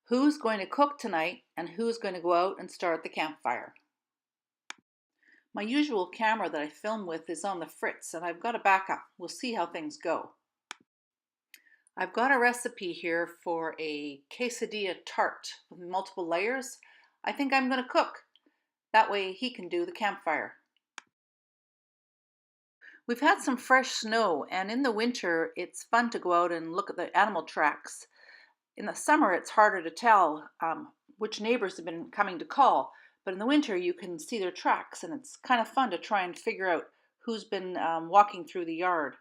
Who's going to cook tonight and who's going to go out and start the campfire? My usual camera that I film with is on the fritz and I've got a backup. We'll see how things go. I've got a recipe here for a quesadilla tart with multiple layers. I think I'm going to cook. That way he can do the campfire. We've had some fresh snow, and in the winter it's fun to go out and look at the animal tracks. In the summer it's harder to tell which neighbors have been coming to call, but in the winter you can see their tracks and it's kind of fun to try and figure out who's been walking through the yard.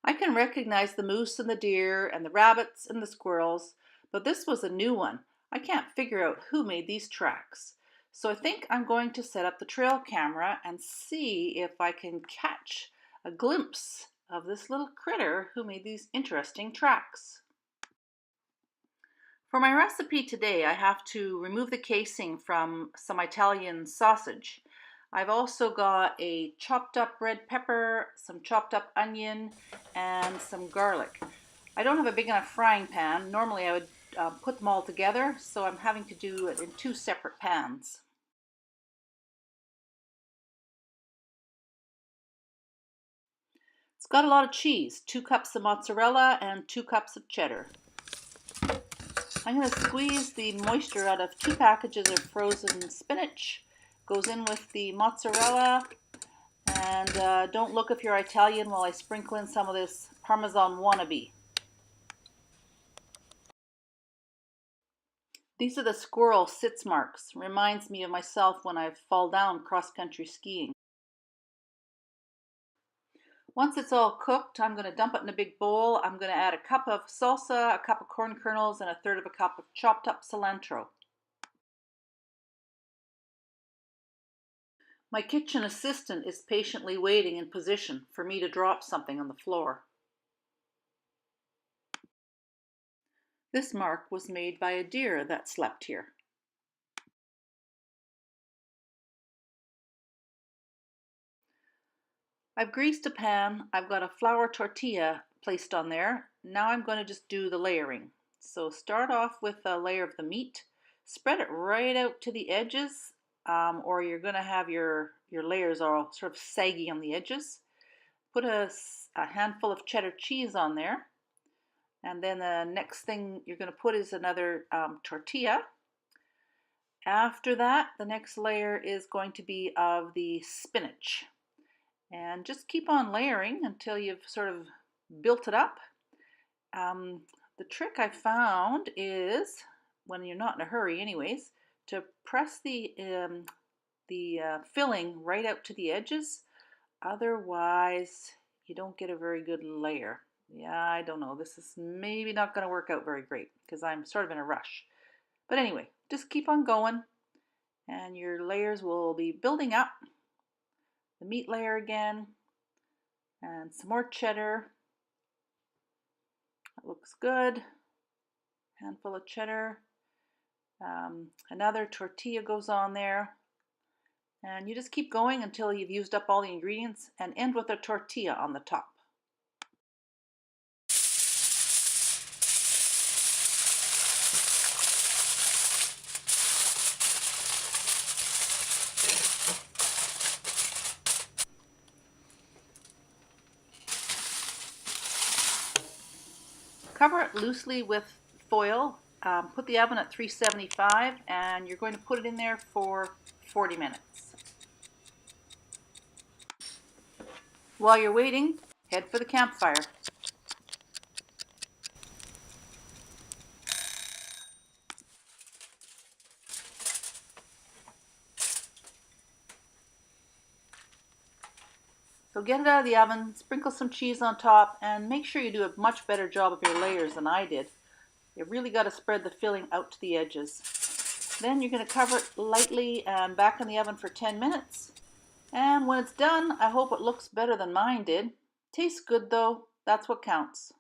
I can recognize the moose and the deer and the rabbits and the squirrels, but this was a new one. I can't figure out who made these tracks. So I think I'm going to set up the trail camera and see if I can catch a glimpse of this little critter who made these interesting tracks. For my recipe today, I have to remove the casing from some Italian sausage. I've also got a chopped up red pepper, some chopped up onion, and some garlic. I don't have a big enough frying pan. Normally I would put them all together, so I'm having to do it in two separate pans. It's got a lot of cheese, 2 cups of mozzarella and 2 cups of cheddar. I'm going to squeeze the moisture out of 2 packages of frozen spinach. Goes in with the mozzarella, and don't look if you're Italian while I sprinkle in some of this Parmesan wannabe. These are the squirrel sitz marks. Reminds me of myself when I fall down cross-country skiing. Once it's all cooked, I'm going to dump it in a big bowl. I'm going to add a cup of salsa, a cup of corn kernels, and 1/3 of a cup of chopped up cilantro. My kitchen assistant is patiently waiting in position for me to drop something on the floor. This mark was made by a deer that slept here. I've greased a pan. I've got a flour tortilla placed on there. Now I'm going to just do the layering. So start off with a layer of the meat. Spread it right out to the edges, or you're going to have your layers all sort of saggy on the edges. Put a handful of cheddar cheese on there. And then the next thing you're going to put is another tortilla. After that, the next layer is going to be of the spinach. And just keep on layering until you've sort of built it up. The trick I found is, when you're not in a hurry anyways, to press the filling right out to the edges. Otherwise, you don't get a very good layer. Yeah, I don't know. This is maybe not going to work out very great because I'm sort of in a rush. But anyway, just keep on going and your layers will be building up. The meat layer again, and some more cheddar. That looks good. Handful of cheddar. Another tortilla goes on there. And you just keep going until you've used up all the ingredients and end with a tortilla on the top. Cover it loosely with foil. Put the oven at 375 and you're going to put it in there for 40 minutes. While you're waiting, head for the campfire. So get it out of the oven, sprinkle some cheese on top, and make sure you do a much better job of your layers than I did. You really got to spread the filling out to the edges. Then you're going to cover it lightly and back in the oven for 10 minutes. And when it's done, I hope it looks better than mine did. Tastes good though, that's what counts.